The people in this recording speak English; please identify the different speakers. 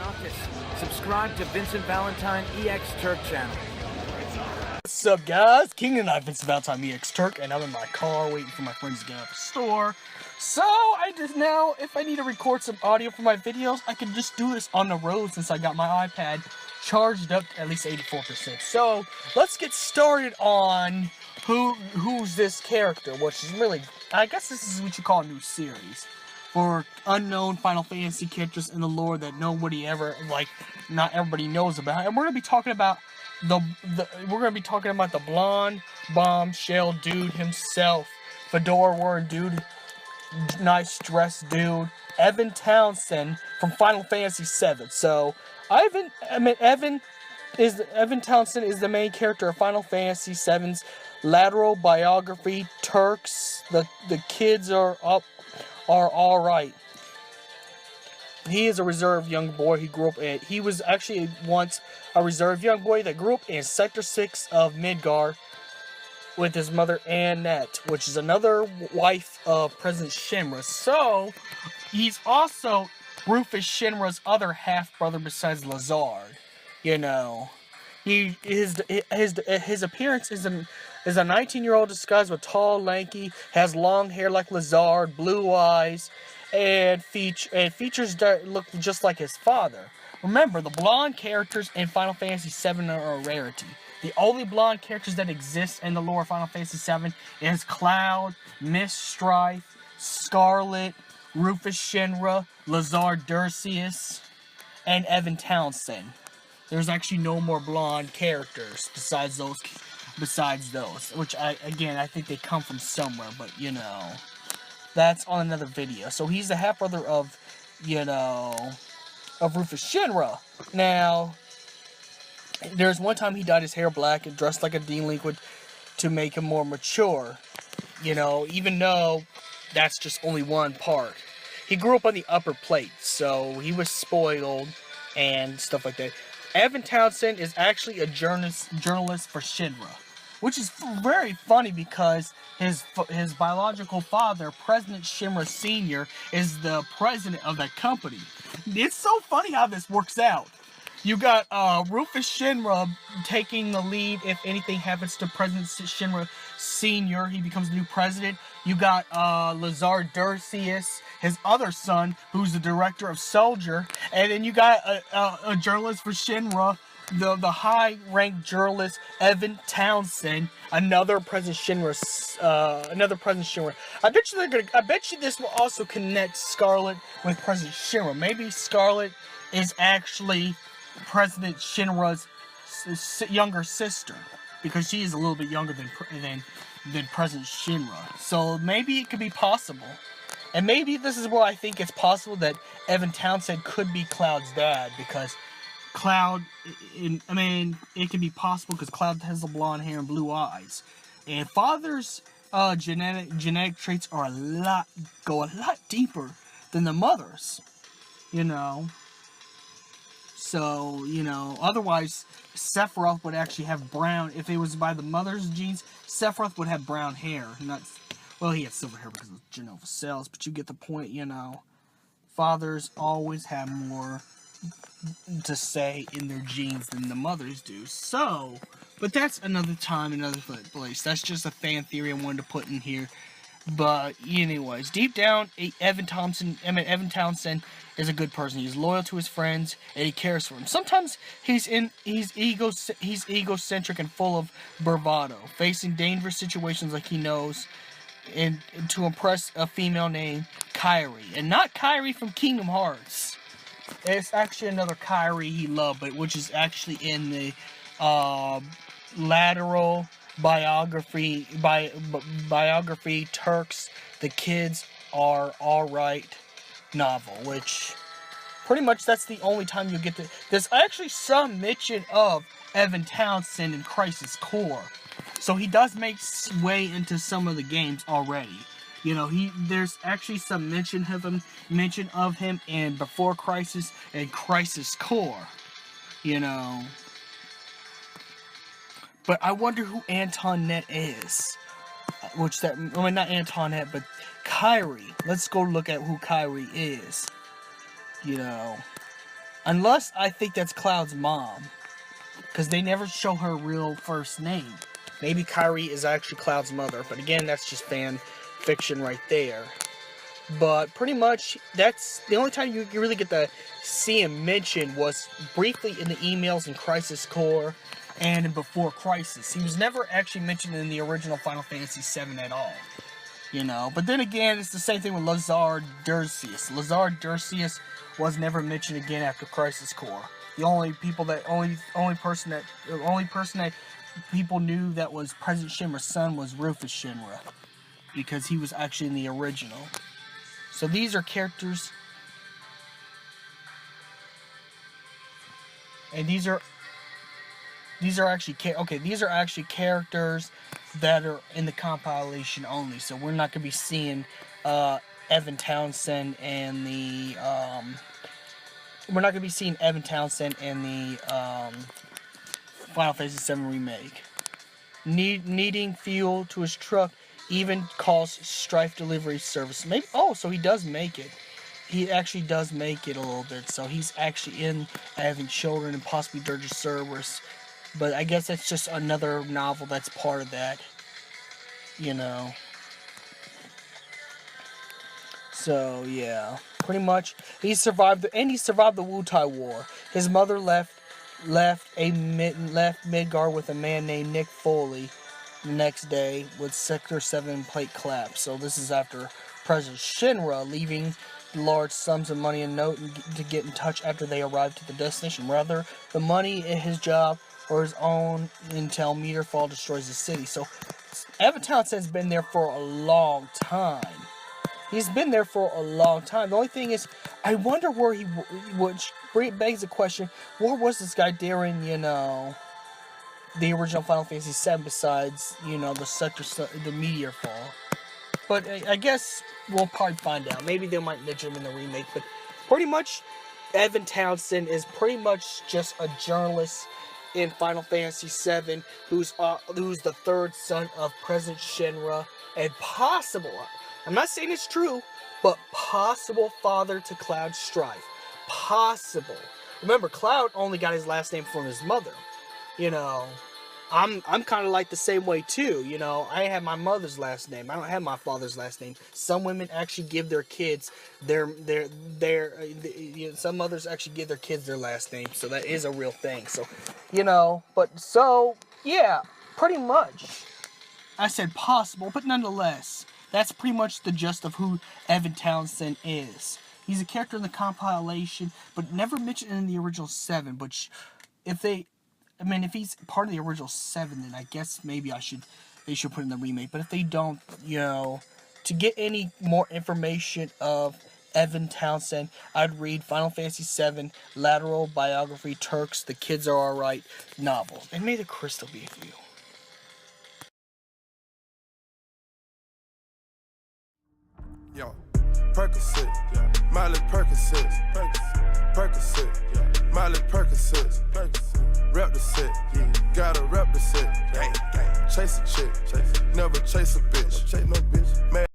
Speaker 1: Raucous. Subscribe to Vincent Valentine EX Turk channel.
Speaker 2: What's up, guys? King and I, Vincent Valentine EX Turk, and I'm in my car waiting for my friends to get out of the store. So, if I need to record some audio for my videos, I can just do this on the road since I got my iPad charged up to at least 84%. So, let's get started on who's this character, which is really, I guess this is what you call a new series. For unknown Final Fantasy characters in the lore that nobody ever, not everybody knows about. And we're going to be talking about the blonde bombshell dude himself, fedora wearing dude, nice dress dude, Evan Townsend from Final Fantasy VII. So, Evan Townsend is the main character of Final Fantasy VII's lateral biography. Turks, the kids are alright. He is a reserved young boy. He was actually once a reserved young boy that grew up in Sector 6 of Midgar with his mother Annette, which is another wife of President Shinra. So, he's also Rufus Shinra's other half-brother besides Lazard. You know, his appearance is a 19-year-old disguised with tall, lanky, has long hair like Lazard, blue eyes, and features that look just like his father. Remember, the blonde characters in Final Fantasy VII are a rarity. The only blonde characters that exist in the lore of Final Fantasy VII is Cloud, Miss Strife, Scarlet, Rufus Shinra, Lazard Durcius, and Evan Townsend. There's actually no more blonde characters besides those, which I think they come from somewhere, but you know, that's on another video. So he's the half brother of Rufus Shinra. Now, there's one time he dyed his hair black and dressed like a delinquent to make him more mature. You know, even though that's just only one part. He grew up on the upper plate, so he was spoiled and stuff like that. Evan Townsend is actually a journalist for Shinra, which is very funny because his biological father, President Shinra Sr., is the president of that company. It's so funny how this works out. You got Rufus Shinra taking the lead if anything happens to President Shinra Sr., he becomes the new president. You got Lazard Durcius, his other son, who's the director of Soldier. And then you got a journalist for Shinra, the high-ranked journalist Evan Townsend, another President Shinra. I bet you this will also connect Scarlet with President Shinra. Maybe Scarlet is actually President Shinra's younger sister, because she is a little bit younger than President Shinra. So maybe it could be possible. And maybe this is where I think it's possible that Evan Townsend could be Cloud's dad, because Cloud, it could be possible because Cloud has the blonde hair and blue eyes. And father's genetic traits are go a lot deeper than the mother's, you know. So, you know, otherwise, Sephiroth would actually have brown. If it was by the mother's genes, Sephiroth would have brown hair. Well, he had silver hair because of Genova cells, but you get the point, you know. Fathers always have more to say in their genes than the mothers do. So, but that's another time, another place. That's just a fan theory I wanted to put in here. But anyways, deep down, Evan Townsend is a good person. He's loyal to his friends and he cares for them. Sometimes he's egocentric and full of bravado, facing dangerous situations like he knows, and to impress a female named Kairi, and not Kairi from Kingdom Hearts. It's actually another Kairi he loved, but which is actually in the lateral biography Turks, the kids are alright novel, which pretty much that's the only time you get to. There's actually some mention of Evan Townsend in Crisis Core, so he does make way into some of the games already. You know, there's actually some mention of him in Before Crisis and Crisis Core, you know. But I wonder who Antoinette is. Not Antoinette, but Kairi. Let's go look at who Kairi is. You know, Unless I think that's Cloud's mom. Because they never show her real first name. Maybe Kyrie is actually Cloud's mother. But again, that's just fan fiction right there. But pretty much, that's the only time you really get to see him mentioned was briefly in the emails in Crisis Core and in Before Crisis. He was never actually mentioned in the original Final Fantasy VII at all. You know, but then again, it's the same thing with Lazar Durcius. Lazar Durcius was never mentioned again after Crisis Core. The only person that people knew that was President Shinra's son was Rufus Shinra, because he was actually in the original. So these are characters, and these are actually characters that are in the compilation only. So we're not going to be seeing Evan Townsend and the Final Fantasy VII remake. Needing fuel to his truck even calls Strife delivery service. Maybe so he does make it. He actually does make it a little bit. So he's actually in having children and possibly Dirge Cerberus. But I guess that's just another novel that's part of that. You know. So yeah, pretty much he survived the Wutai War. His mother left Midgar with a man named Nick Foley the next day with Sector 7 plate collapse. So this is after President Shinra leaving large sums of money and note to get in touch after they arrived at the destination. Rather, the money in his job or his own until Meteorfall destroys the city. So Evan Townsend's been there for a long time. He's been there for a long time. The only thing is, I wonder where which begs the question, where was this guy during, the original Final Fantasy VII besides, the meteor fall? But I guess we'll probably find out. Maybe they might mention him in the remake, but pretty much Evan Townsend is pretty much just a journalist in Final Fantasy VII who's the third son of President Shinra and possible, I'm not saying it's true, but possible father to Cloud Strife. Possible. Remember, Cloud only got his last name from his mother. I'm kind of like the same way too. I have my mother's last name. I don't have my father's last name. Some women actually give their kids some mothers actually give their kids their last name. So that is a real thing. So, yeah, pretty much. I said possible, but nonetheless, that's pretty much the gist of who Evan Townsend is. He's a character in the compilation, but never mentioned in the original 7. But if he's part of the original 7, then I guess maybe they should put in the remake. But if they don't, to get any more information of Evan Townsend, I'd read Final Fantasy VII, Lateral Biography, Turks, The Kids Are Alright novels. And may the crystal be with you.
Speaker 3: Yo, Percocet, yeah. Miley Percocet, Percocet, yeah. Miley Percocet, rep the set, yeah. Gotta rep the set, gang, gang. Chase a chick, never chase a bitch, chase no bitch. Man,